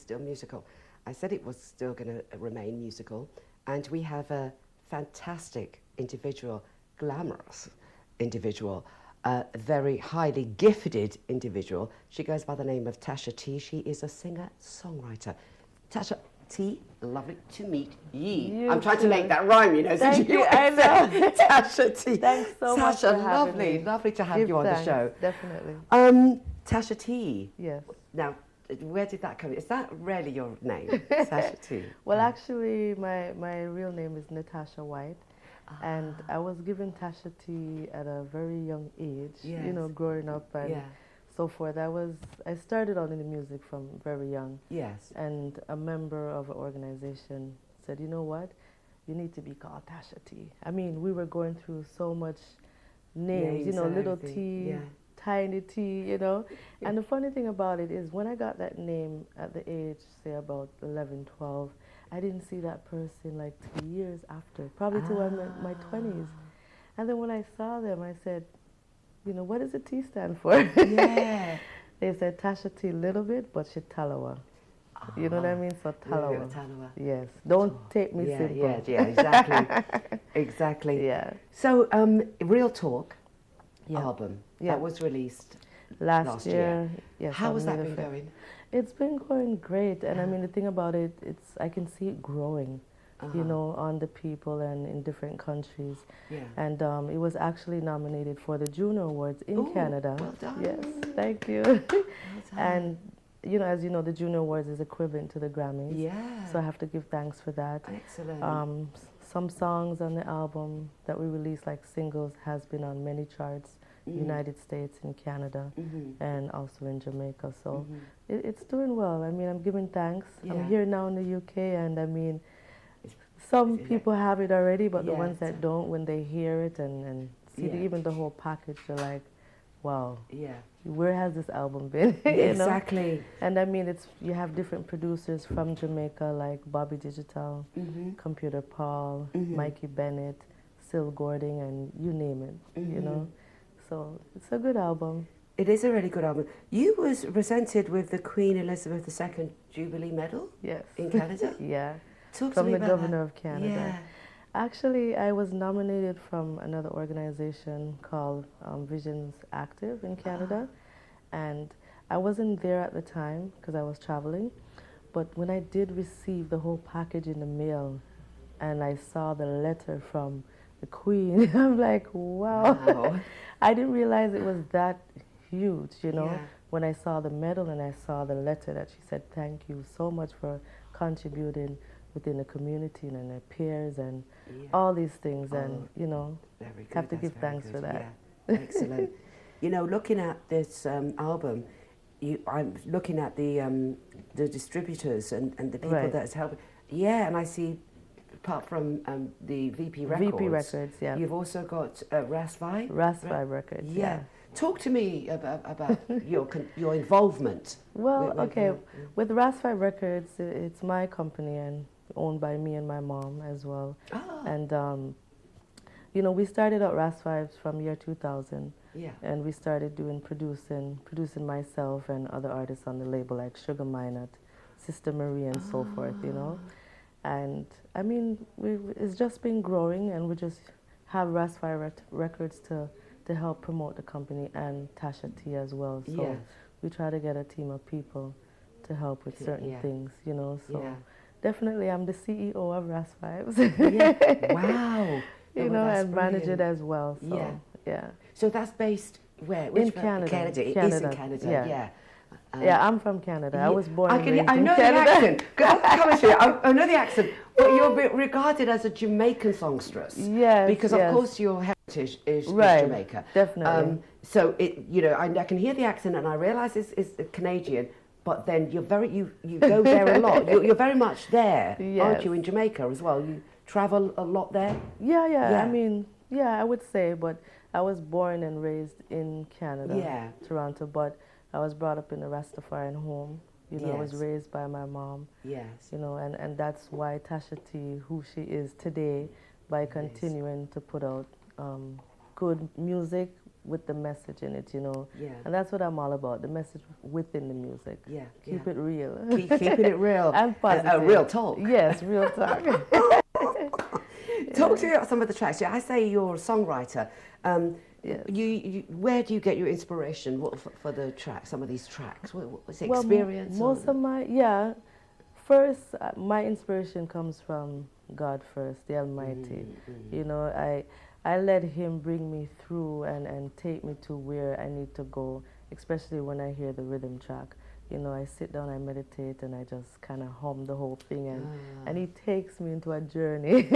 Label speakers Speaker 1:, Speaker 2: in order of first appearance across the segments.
Speaker 1: still musical. I said it was still going to remain musical. And we have a fantastic individual, glamorous individual, a very highly gifted individual. She goes by the name of Tasha T. She is a singer-songwriter. Tasha T, lovely to meet ye. I'm trying to make that rhyme, you know.
Speaker 2: Thank you, I know.
Speaker 1: Tasha T.
Speaker 2: Thanks so much for having me.
Speaker 1: Lovely to have you on the show.
Speaker 2: Definitely.
Speaker 1: Tasha T.
Speaker 2: Yes.
Speaker 1: Now, where did that come in? Is that really your name, Tasha T?
Speaker 2: Well, actually, my real name is Natasha White. And I was given Tasha T at a very young age, you know, growing up and so forth. I started out in the music from very young.
Speaker 1: Yes.
Speaker 2: And a member of an organization said, you know what, you need to be called Tasha T. I mean, we were going through so much names, you know, little T, tiny T, you know. And the funny thing about it is when I got that name at the age, say about 11, 12, I didn't see that person like 2 years after, probably till I'm in my 20s. And then when I saw them, I said, you know, what does the T stand for?
Speaker 1: Yeah.
Speaker 2: They said Tasha T little bit, but she Talawa. You know what I mean? So Talawa. Yes. Don't take me simple.
Speaker 1: Yeah, exactly. Exactly.
Speaker 2: Yeah.
Speaker 1: So, Real Talk album that was released last year.
Speaker 2: Yes.
Speaker 1: How has that been going?
Speaker 2: It's been going great, and I mean the thing about it, I can see it growing, you know, on the people and in different countries.
Speaker 1: Yeah.
Speaker 2: And it was actually nominated for the Juno Awards in Canada.
Speaker 1: Well done.
Speaker 2: Yes, thank you.
Speaker 1: Well done.
Speaker 2: And you know, as you know, the Juno Awards is equivalent to the Grammys.
Speaker 1: Yeah.
Speaker 2: So I have to give thanks for that.
Speaker 1: Excellent.
Speaker 2: Some songs on the album that we released, like singles, has been on many charts. United States and Canada and also in Jamaica. So it's doing well. I mean, I'm giving thanks. I'm here now in the UK, and I mean, some people have it already, but the ones that don't, when they hear it and see even the whole package, they're like, wow, where has this album been? You
Speaker 1: Exactly.
Speaker 2: know? And I mean, you have different producers from Jamaica, like Bobby Digital, Computer Paul, Mikey Bennett, Syl Gording, and you name it, you know? So it's a good album.
Speaker 1: It is a really good album. You was presented with the Queen Elizabeth II Jubilee Medal in Canada?
Speaker 2: Talk
Speaker 1: to
Speaker 2: from
Speaker 1: me
Speaker 2: the
Speaker 1: about
Speaker 2: Governor
Speaker 1: that.
Speaker 2: of Canada. Actually, I was nominated from another organization called Visions Active in Canada. And I wasn't there at the time because I was traveling. But when I did receive the whole package in the mail and I saw the letter from the Queen, I'm like, wow. I didn't realize it was that huge, you know, when I saw the medal and I saw the letter that she said, thank you so much for contributing within the community and their peers and all these things. And, you know, have to give thanks for that.
Speaker 1: Yeah. Excellent. You know, looking at this album, I'm looking at the distributors and the people that's helping. Yeah, and I see, apart from the VP Records, you've also got RasVibe?
Speaker 2: RasVibe Records, yeah.
Speaker 1: Talk to me about your involvement.
Speaker 2: Well, with RasVibe Records, it's my company and owned by me and my mom as well. And, you know, we started out RasVibes from year 2000. And we started doing producing myself and other artists on the label like Sugar Minot, Sister Marie and so forth, you know. And I mean, it's just been growing, and we just have RasVibe Records to help promote the company and Tasha T as well. So we try to get a team of people to help with certain things, you know. So definitely I'm the CEO of RasVibes.
Speaker 1: Wow.
Speaker 2: You know, and manage it as well. So,
Speaker 1: So that's based where?
Speaker 2: In Canada.
Speaker 1: Canada. It is in Canada,
Speaker 2: yeah, I'm from Canada. I was born and raised
Speaker 1: I know
Speaker 2: in Canada.
Speaker 1: The accent. I know the accent. But you're regarded as a Jamaican songstress.
Speaker 2: Yes,
Speaker 1: because of course your heritage is Jamaica.
Speaker 2: Definitely.
Speaker 1: So you know, I can hear the accent and I realise it's Canadian. But then you go there a lot. You're very much there, aren't you, in Jamaica as well? You travel a lot there.
Speaker 2: Yeah. I mean, I would say, but I was born and raised in Canada, Toronto. But I was brought up in a Rastafarian home. You know, I was raised by my mom. You know, and that's why Tasha T, who she is today, by continuing to put out good music with the message in it, you know.
Speaker 1: Yeah.
Speaker 2: And that's what I'm all about, the message within the music.
Speaker 1: Yeah.
Speaker 2: Keep it real.
Speaker 1: Keeping it real.
Speaker 2: And positive.
Speaker 1: Real talk.
Speaker 2: Yes, real talk.
Speaker 1: Talk to me about some of the tracks. I say you're a songwriter.
Speaker 2: Yes.
Speaker 1: Where do you get your inspiration for the track? Some of these tracks. What's the experience?
Speaker 2: Most of my first my inspiration comes from God first, the Almighty. You know, I let Him bring me through and take me to where I need to go, especially when I hear the rhythm track. You know, I sit down, I meditate, and I just kind of hum the whole thing, and He takes me into a journey,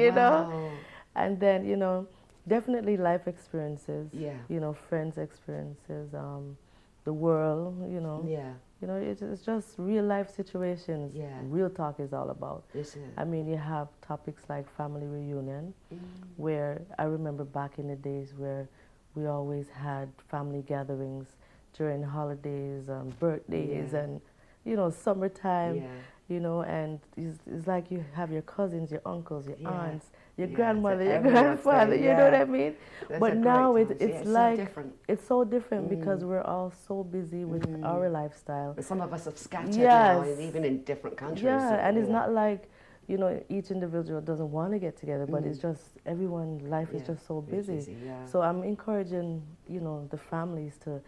Speaker 2: you know. And then, you know, definitely life experiences, you know, friends experiences, the world, you know. You know, it's just real life situations. Real talk is all about. I mean, you have topics like family reunion, where I remember back in the days where we always had family gatherings during holidays, birthdays, and, you know, summertime, you know, and it's like you have your cousins, your uncles, your aunts, your grandmother, your grandfather, you know what I mean? But now it's like, it's so different because we're all so busy with our lifestyle.
Speaker 1: But some of us have scattered now, and even in different countries.
Speaker 2: And it's not like, you know, each individual doesn't want to get together, but it's just life is just so busy. So I'm encouraging, you know, the families to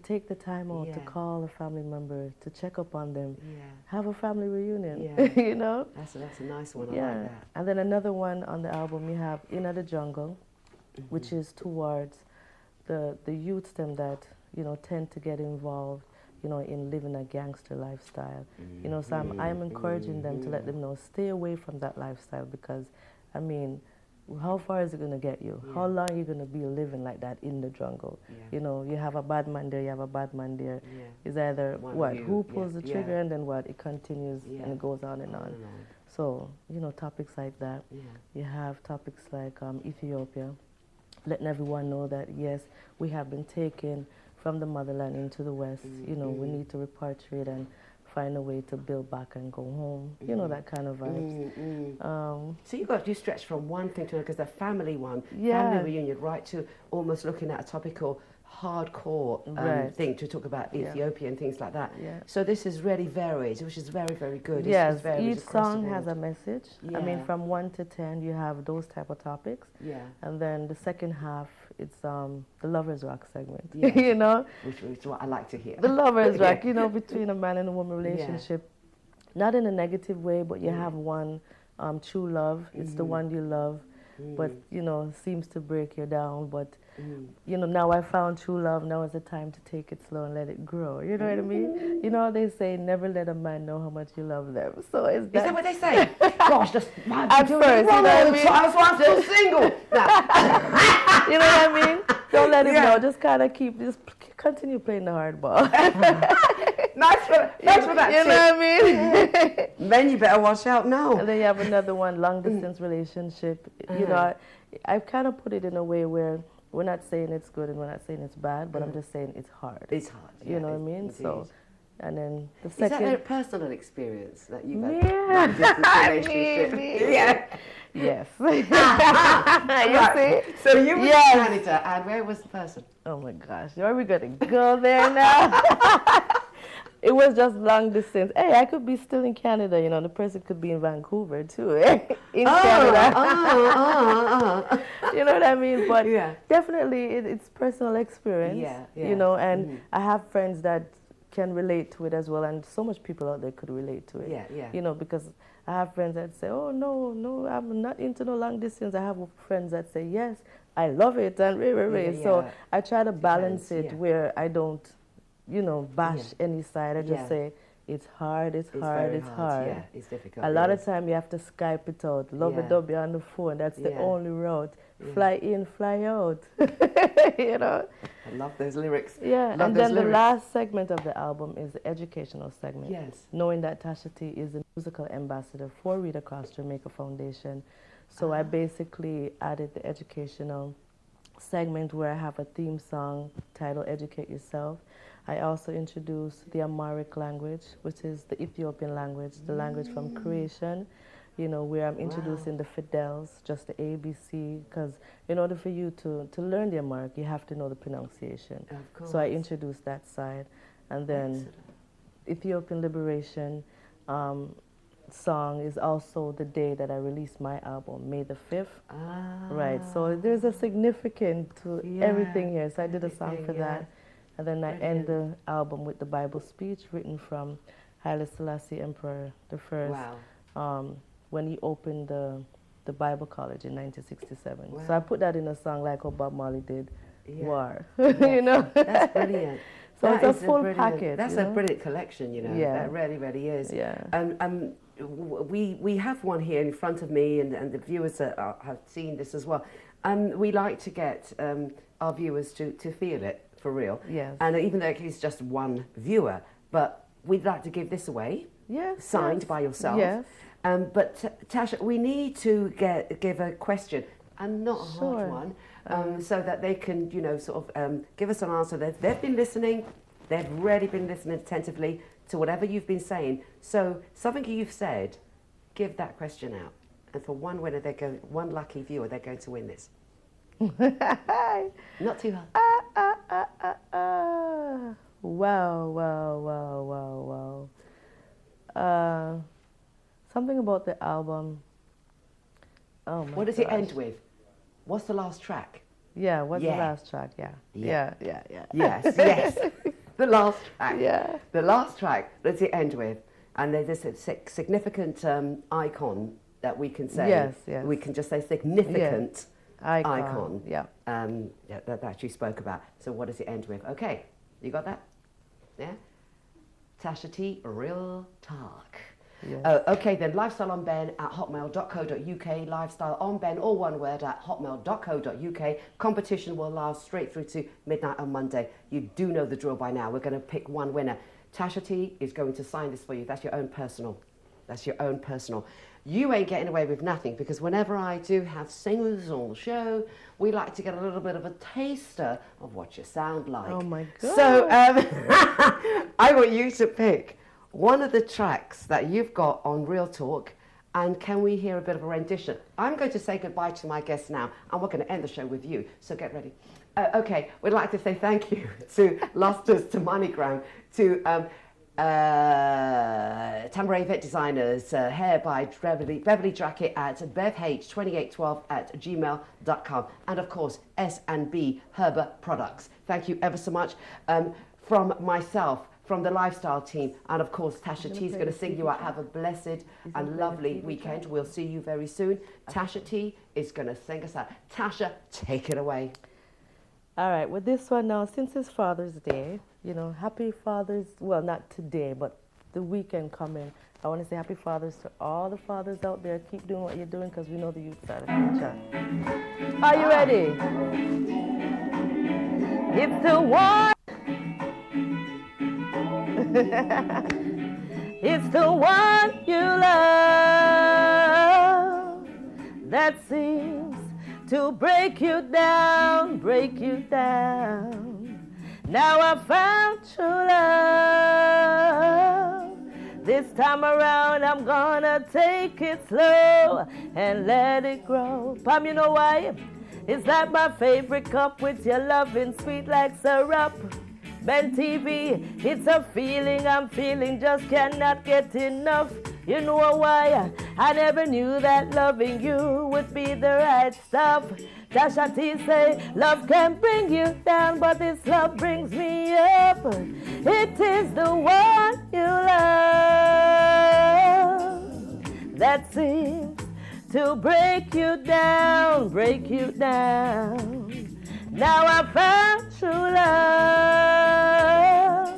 Speaker 2: take the time out to call a family member, to check up on them, have a family reunion, you know?
Speaker 1: That's a nice one, I like that.
Speaker 2: And then another one on the album, we have Inna the Jungle, which is towards the youths them that, you know, tend to get involved, you know, in living a gangster lifestyle. You know, so I'm encouraging them to let them know, stay away from that lifestyle because, I mean, how far is it going to get you? How long are you going to be living like that in the jungle? You know, you have a bad man there, you have a bad man there. It's either who pulls the trigger and then it continues and it goes on and on. So, you know, topics like that. You have topics like Ethiopia, letting everyone know that, yes, we have been taken from the motherland into the West. You know, we need to repatriate and find a way to build back and go home. You know, that kind of vibes.
Speaker 1: So you stretch from one thing to another, because the family one, family reunion, right to almost looking at a topical hardcore thing to talk about Ethiopia and things like that. So this is really varied, which is very, very good.
Speaker 2: Yes, each song has a message. I mean, from 1 to 10, you have those type of topics. And then the second half, it's the Lover's Rock segment, you know?
Speaker 1: Which is what I like to hear.
Speaker 2: The Lover's Rock, you know, between a man and a woman relationship. Not in a negative way, but you have one true love. It's the one you love, but, you know, seems to break you down. But, you know, now I found true love. Now is the time to take it slow and let it grow. You know what I mean? You know, they say never let a man know how much you love them. So is that
Speaker 1: what they say? Gosh, just
Speaker 2: at first, you know what I mean?
Speaker 1: That's why I'm still single.
Speaker 2: You know what I mean? Don't let him know. Just kind of just continue playing the hardball.
Speaker 1: Nice for that.
Speaker 2: You know what I
Speaker 1: mean? Then you better watch out now.
Speaker 2: And then you have another one, long distance relationship. You know, I've kind of put it in a way where we're not saying it's good and we're not saying it's bad, but I'm just saying it's hard.
Speaker 1: It's hard.
Speaker 2: You know what I mean? Indeed. So, and then the
Speaker 1: Is
Speaker 2: second.
Speaker 1: that a personal experience that you've had? Relationship? Yes.
Speaker 2: You see?
Speaker 1: So you were in Canada, and where was the person?
Speaker 2: Oh my gosh, are we gonna go there now? It was just long distance. Hey, I could be still in Canada, you know, the person could be in Vancouver too, in Canada. You know what I mean? But definitely it's personal experience, you know, and I have friends that can relate to it as well, and so much people out there could relate to it. You know, because I have friends that say, oh, no, I'm not into no long distance. I have friends that say, yes, I love it, and So I try to balance it where I don't, you know, bash any side. I just say, it's hard.
Speaker 1: Yeah, it's difficult.
Speaker 2: A lot of time you have to Skype it out. Love it up on the phone. That's the only route. Fly in, fly out. You know?
Speaker 1: I love those lyrics.
Speaker 2: Yeah, and then the last segment of the album is the educational segment.
Speaker 1: Yes.
Speaker 2: Knowing that Tasha T is the musical ambassador for Read Across Jamaica Foundation. So I basically added the educational segment where I have a theme song titled Educate Yourself. I also introduced the Amharic language, which is the Ethiopian language, the language from creation, you know, where I'm introducing the Fidels, just the ABC, because in order for you to learn their mark, you have to know the pronunciation.
Speaker 1: Of course.
Speaker 2: So I introduced that side. And then Ethiopian Liberation song is also the day that I released my album, May the 5th. Right, so there's a significance to everything here. So I did a song for that. And then I end the album with the Bible speech written from Haile Selassie Emperor I, when he opened the Bible College in 1967. Wow. So I put that in a song like how Bob Marley did War. You know?
Speaker 1: That's brilliant.
Speaker 2: So it's a full package.
Speaker 1: That's a brilliant collection, you know.
Speaker 2: Yeah.
Speaker 1: That really, really is.
Speaker 2: Yeah.
Speaker 1: We have one here in front of me, and the viewers have seen this as well. We like to get our viewers to feel it for real.
Speaker 2: Yes.
Speaker 1: And even though it's just one viewer, but we'd like to give this away.
Speaker 2: Yes.
Speaker 1: Signed by yourself.
Speaker 2: Yes.
Speaker 1: But Tasha, we need to give a question, and not a hard one, so that they can, you know, sort of give us an answer. They've been listening. They've really been listening attentively to whatever you've been saying. So something you've said, give that question out. And for one winner, one lucky viewer, they're going to win this. Not too hard.
Speaker 2: Wow. Something about the album. Oh my
Speaker 1: What does it end with? What's the last track?
Speaker 2: Yeah, what's the last track? Yeah.
Speaker 1: Yes. The last track.
Speaker 2: Yeah.
Speaker 1: The last track, what does it end with? And there's a significant icon that we can say.
Speaker 2: Yes.
Speaker 1: We can just say significant icon.
Speaker 2: Yeah.
Speaker 1: That you spoke about. So what does it end with? Okay, you got that? Yeah? Tasha T, Real Talk.
Speaker 2: Yes.
Speaker 1: Okay then, lifestyleonben@hotmail.co.uk, lifestyleonben, all one word, at hotmail.co.uk. Competition will last straight through to midnight on Monday. You do know the drill by now. We're going to pick one winner. Tasha T is going to sign this for you. That's your own personal. You ain't getting away with nothing, because whenever I do have singers on the show, we like to get a little bit of a taster of what you sound like.
Speaker 2: Oh my God.
Speaker 1: So I want you to pick one of the tracks that you've got on Real Talk, and can we hear a bit of a rendition? I'm going to say goodbye to my guests now, and we're going to end the show with you, so get ready. Okay, we'd like to say thank you to Lusters, to MoneyGram, to Tambourine Vet Designers, hair by Beverly Jacket at bevh2812@gmail.com, and of course S&B Herber Products. Thank you ever so much. From myself, from the lifestyle team, and of course Tasha T is going to sing you out. Have a blessed and lovely weekend. We'll see you very soon. Tasha T is going to sing us out. Tasha, take it away.
Speaker 2: All right, with this one now, since it's Father's Day, you know, happy Father's, well, not today, but the weekend coming. I want to say happy Fathers to all the fathers out there. Keep doing what you're doing, because we know the youth are the future. Are you ready? It's the one. It's the one you love that seems to break you down, break you down. Now I found true love. This time around I'm gonna take it slow and let it grow. Pam, you know why? It's like my favorite cup with your loving sweet like syrup. Ben TV, it's a feeling I'm feeling, just cannot get enough. You know why? I never knew that loving you would be the right stuff. Tasha T say, love can bring you down, but this love brings me up. It is the one you love that seems to break you down, break you down. Now I found true love.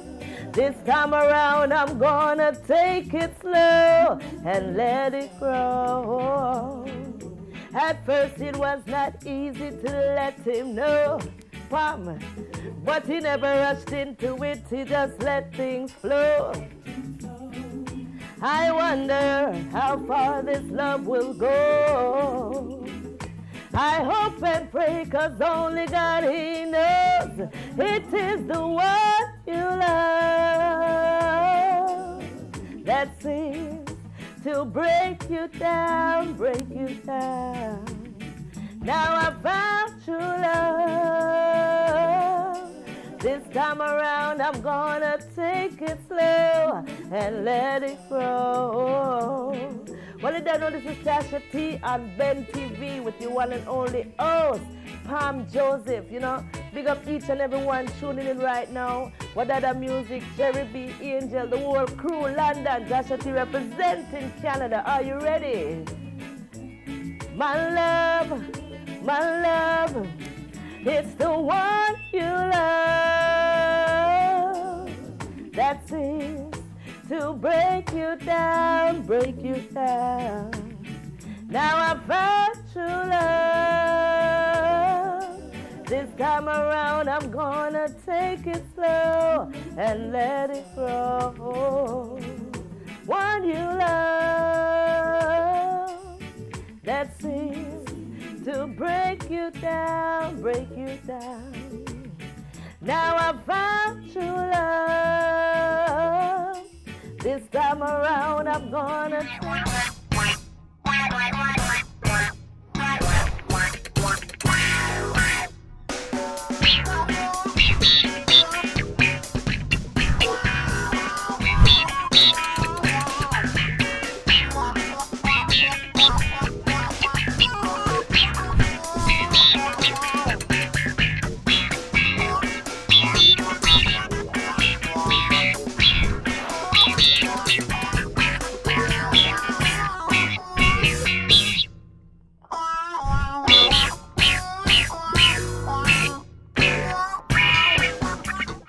Speaker 2: This time around I'm gonna take it slow and let it grow. At first it was not easy to let him know, Pam, but he never rushed into it, he just let things flow. I wonder how far this love will go. I hope and pray, 'cause only God, he knows. It is the one you love that seems to break you down, break you down. Now I found true love. This time around I'm gonna take it slow and let it grow. Well, you don't know, this is Tasha T on Ben TV with your one and only host, Pam Joseph. You know, big up each and every one tuning in right now. What other music, Jerry B, Angel, the whole crew, London, Tasha T representing Canada. Are you ready? My love, it's the one you love. That's it. To break you down, break you down. Now I found true love. This time around I'm gonna take it slow and let it grow. One you love, that's it. To break you down, break you down. Now I found true love. This time around I'm gonna try.